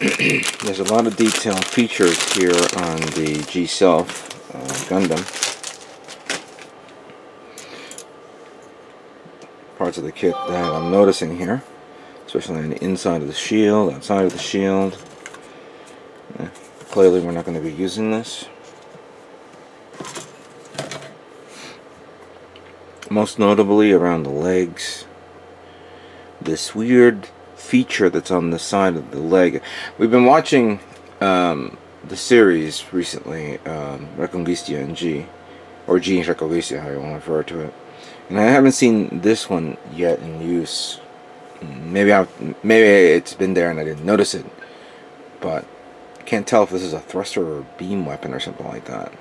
There's a lot of detailed features here on the G-Self Gundam. Parts of the kit that I'm noticing here, especially on the inside of the shield, outside of the shield. Clearly we're not going to be using this. Most notably around the legs, this weird feature that's on the side of the leg. We've been watching the series recently, Reconquista in G, or G Reconquista, how you want to refer to it. And I haven't seen this one yet in use. Maybe it's been there and I didn't notice it, but I can't tell if this is a thruster or a beam weapon or something like that.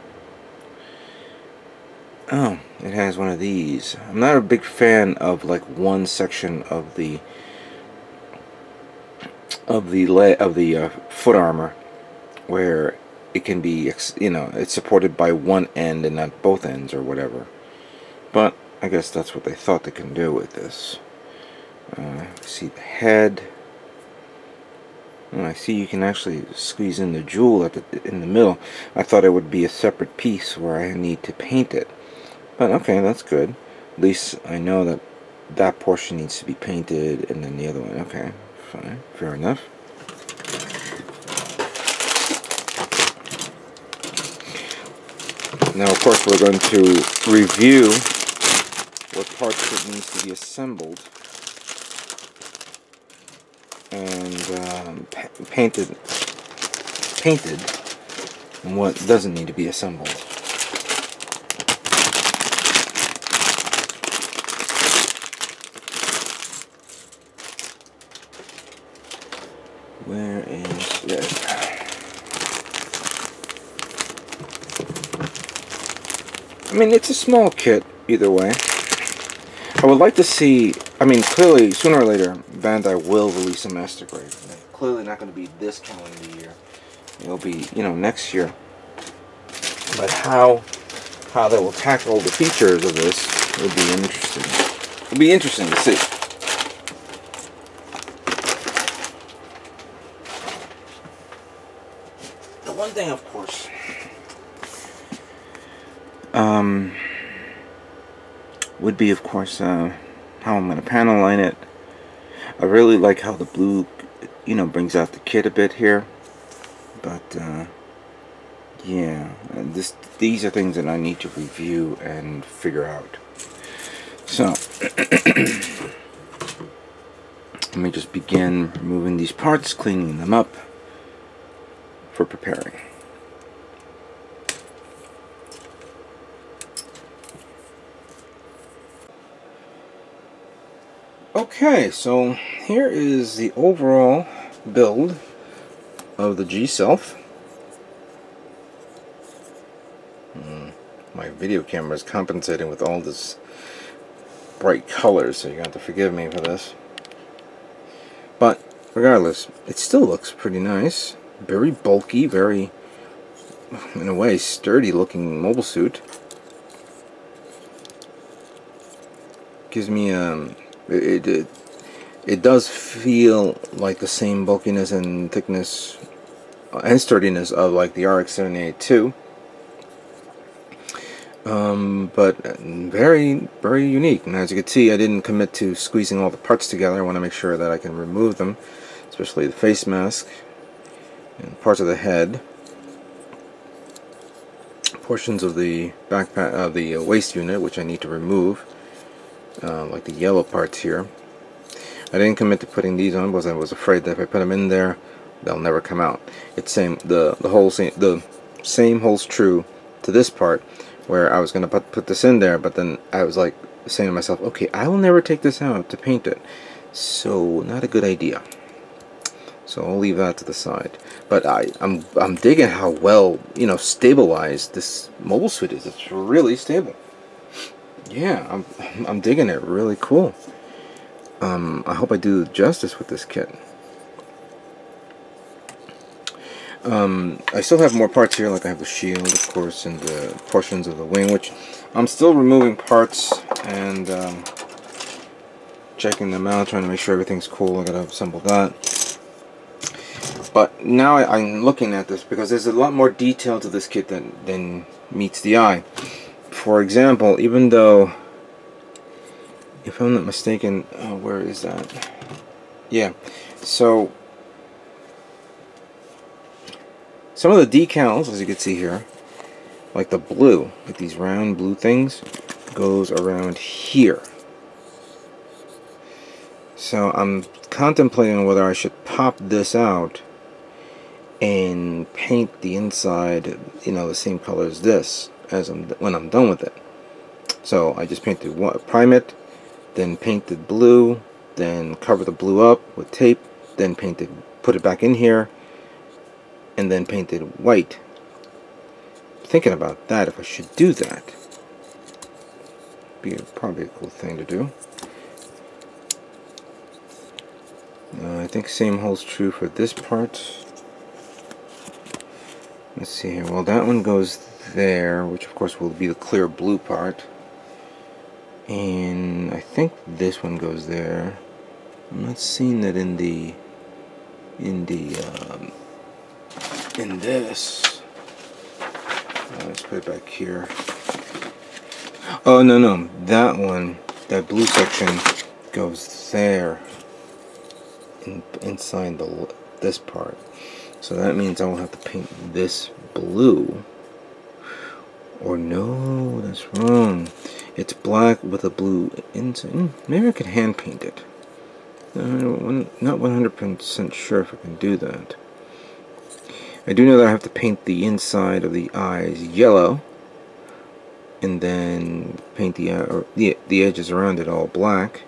Oh, it has one of these. I'm not a big fan of like one section of the foot armor where it can be, you know, it's supported by one end and not both ends or whatever. But I guess that's what they thought they can do with this. See the head. I see you can actually squeeze in the jewel in the middle. I thought it would be a separate piece where I need to paint it. But okay, that's good. At least I know that that portion needs to be painted and then the other one. Okay, fine. Fair enough. Now, of course, we're going to review what parts it needs to be assembled and painted, and what doesn't need to be assembled. Where is this? I mean, it's a small kit either way. I would like to see, I mean, clearly, sooner or later, Bandai will release a Master Grade. Clearly not going to be this calendar year. It'll be, you know, next year. But how they will tackle the features of this would be interesting. It'll be interesting to see. The one thing, of course, would be, of course, how I'm going to panel line it. I really like how the blue, you know, brings out the kit a bit here. But, yeah, these are things that I need to review and figure out. So, let me just begin removing these parts, cleaning them up for preparing. Okay, so here is the overall build of the G-Self. My video camera is compensating with all this bright colors, so you have to forgive me for this. But regardless, it still looks pretty nice. Very bulky, very, in a way, sturdy looking mobile suit. Gives me it does feel like the same bulkiness and thickness and sturdiness of like the RX-78-2, but very, very unique. And as you can see, I didn't commit to squeezing all the parts together. I want to make sure that I can remove them, especially the face mask and parts of the head, portions of the backpack of the waist unit, which I need to remove. Like the yellow parts here. I didn't commit to putting these on because I was afraid that if I put them in there, they'll never come out. It's the same holds true to this part, where I was going to put this in there, but then I was like saying to myself, okay, I will never take this out to paint it, so not a good idea. So I'll leave that to the side. But I'm digging how well, you know, stabilized this mobile suit is. It's really stable. Yeah, I'm digging it. Really cool. I hope I do justice with this kit. I still have more parts here, like I have the shield, of course, and the portions of the wing, which I'm still removing parts and checking them out, trying to make sure everything's cool. I gotta assemble that. But now I'm looking at this because there's a lot more detail to this kit than meets the eye. For example, even though, if I'm not mistaken, where is that? Yeah, so some of the decals, as you can see here, like the blue, like these round blue things, goes around here. So I'm contemplating whether I should pop this out and paint the inside, you know, the same color as this when I'm done with it. So I just prime it, then painted blue, then cover the blue up with tape, then put it back in here, and then painted white. Thinking about that, if I should do that. Be probably a cool thing to do. I think same holds true for this part. Let's see here. Well, that one goes there, which of course will be the clear blue part. And I think this one goes there. I'm not seeing that in this. Let's put it back here. Oh, no. That one, that blue section goes there. Inside this part. So that means I will have to paint this blue. Or no, that's wrong. It's black with a blue inside. Maybe I could hand paint it. I'm not 100% sure if I can do that. I do know that I have to paint the inside of the eyes yellow, and then paint the edges around it all black.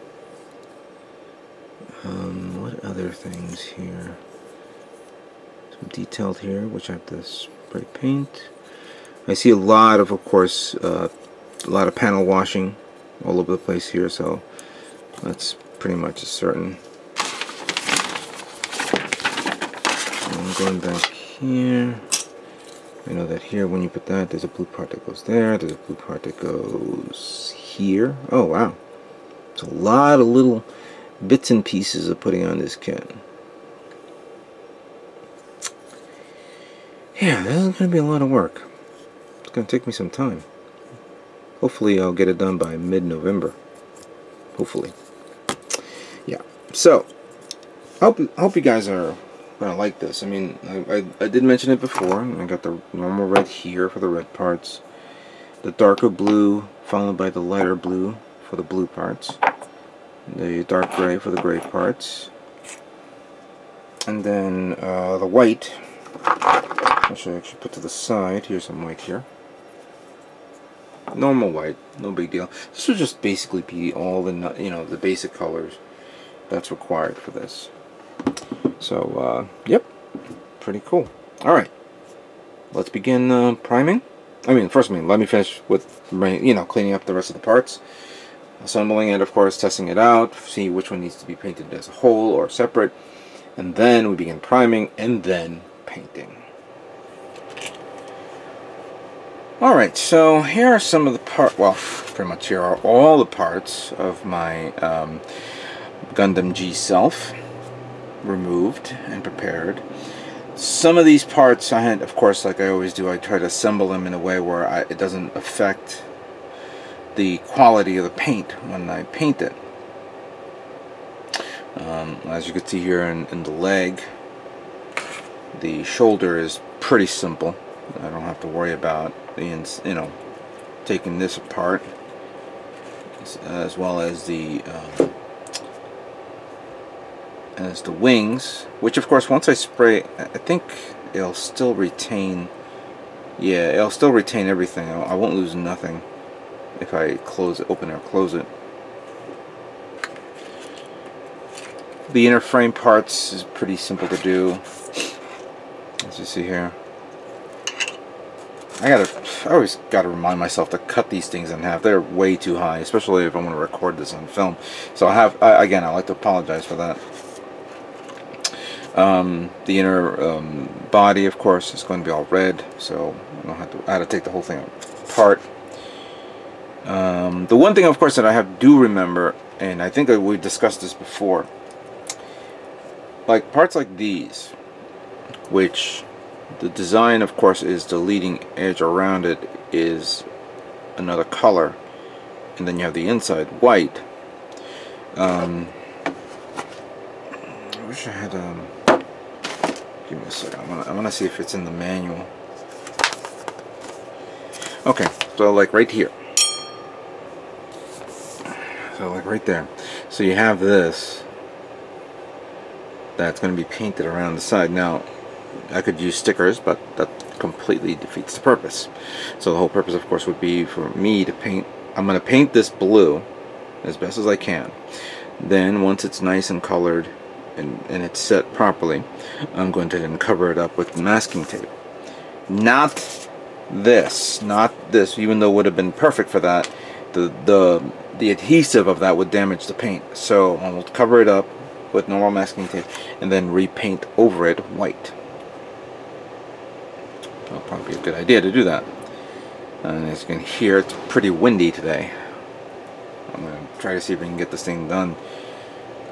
What other things here? Some detailed here, which I have to spray paint. I see a lot of course, a lot of panel washing all over the place here, so that's pretty much a certain. I'm going back here. I know that here, when you put that, there's a blue part that goes there. There's a blue part that goes here. Oh wow, it's a lot of little bits and pieces of putting on this kit. Yeah, this is going to be a lot of work. It's going to take me some time. Hopefully I'll get it done by mid-November. Hopefully. Yeah. So, I hope you guys are going to like this. I mean, I did mention it before. I got the normal red here for the red parts. The darker blue followed by the lighter blue for the blue parts. The dark gray for the gray parts, and then the white, I should actually put to the side. Here's some white here. Normal white, no big deal. This would just basically be all the, you know, the basic colors that's required for this. So yep, pretty cool. All right, let's begin priming. First, let me finish with, you know, cleaning up the rest of the parts. Assembling it, of course, testing it out, see which one needs to be painted as a whole or separate, and then we begin priming and then painting. Alright, so here are some of the parts, well, pretty much here are all the parts of my Gundam G Self removed and prepared. Some of these parts I had, of course, like I always do, I try to assemble them in a way where it doesn't affect the quality of the paint when I paint it. As you can see here in the leg, the shoulder is pretty simple. I don't have to worry about taking this apart, as well as the wings, which of course once I spray, I think it'll still retain. Yeah, it'll still retain everything. I won't lose nothing if I open or close it. The inner frame parts is pretty simple to do, as you see here. I always gotta remind myself to cut these things in half. They're way too high, especially if I want to record this on film. So again, I like to apologize for that. The inner body, of course, is going to be all red, so I had to take the whole thing apart. The one thing, of course, that I do remember, and I think that we discussed this before, like parts like these, which the design, of course, is the leading edge around it is another color, and then you have the inside white. I wish I had give me a second. I want to see if it's in the manual. Okay, so like right here. So like right there. So you have this that's going to be painted around the side. Now, I could use stickers, but that completely defeats the purpose. So the whole purpose, of course, would be for me to paint. I'm going to paint this blue as best as I can. Then once it's nice and colored and it's set properly, I'm going to then cover it up with masking tape. Not this, even though it would have been perfect for that. The adhesive of that would damage the paint. So I will cover it up with normal masking tape and then repaint over it white. That'll probably be a good idea to do that. And as you can hear, it's pretty windy today. I'm going to try to see if we can get this thing done.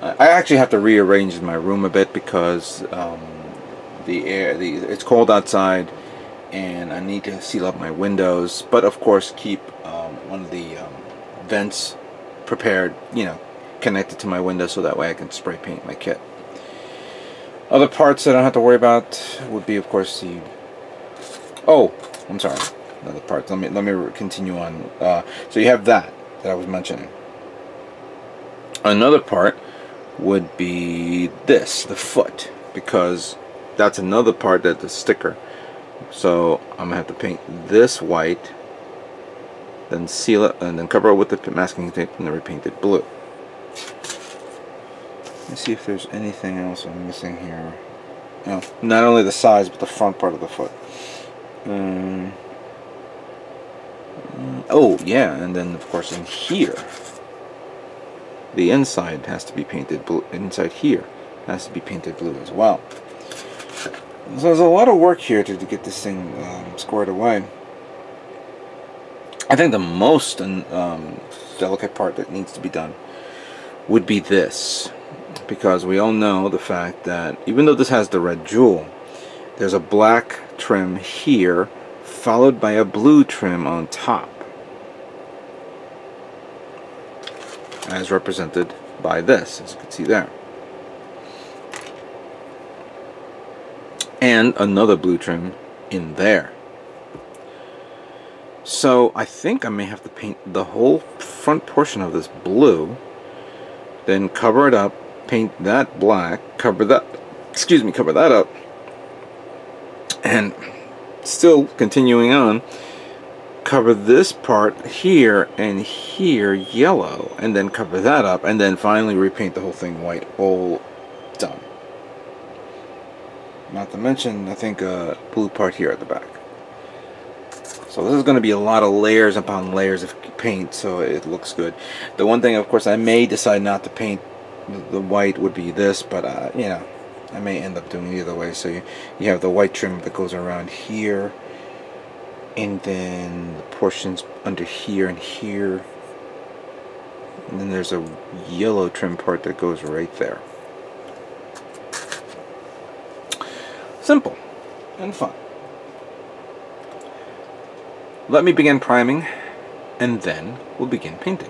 I actually have to rearrange my room a bit because it's cold outside and I need to seal up my windows, but of course keep one of the vents prepared, you know, connected to my window so that way I can spray paint my kit. Other parts that I don't have to worry about would be, of course, the... Oh, I'm sorry. Another part. Let me continue on. So you have that I was mentioning. Another part would be this, the foot, because that's another part that's the sticker. So I'm gonna have to paint this white, then seal it, and then cover it with the masking tape, and then repaint it blue. Let's see if there's anything else I'm missing here. Oh, not only the size, but the front part of the foot. Oh yeah, and then of course in here, the inside has to be painted blue. Inside here has to be painted blue as well. So there's a lot of work here to get this thing squared away. I think the most delicate part that needs to be done would be this, because we all know the fact that even though this has the red jewel, there's a black trim here followed by a blue trim on top, as represented by this, as you can see there, and another blue trim in there. So I think I may have to paint the whole front portion of this blue, then cover it up, paint that black, cover that up, and still continuing on, cover this part here and here yellow, and then cover that up, and then finally repaint the whole thing white. All done. Not to mention, I think, a blue part here at the back. So this is going to be a lot of layers upon layers of paint, so it looks good. The one thing, of course, I may decide not to paint the white would be this, but you know, I may end up doing it either way. So you have the white trim that goes around here, and then the portions under here and here, and then there's a yellow trim part that goes right there. Simple and fun. Let me begin priming, and then we'll begin painting.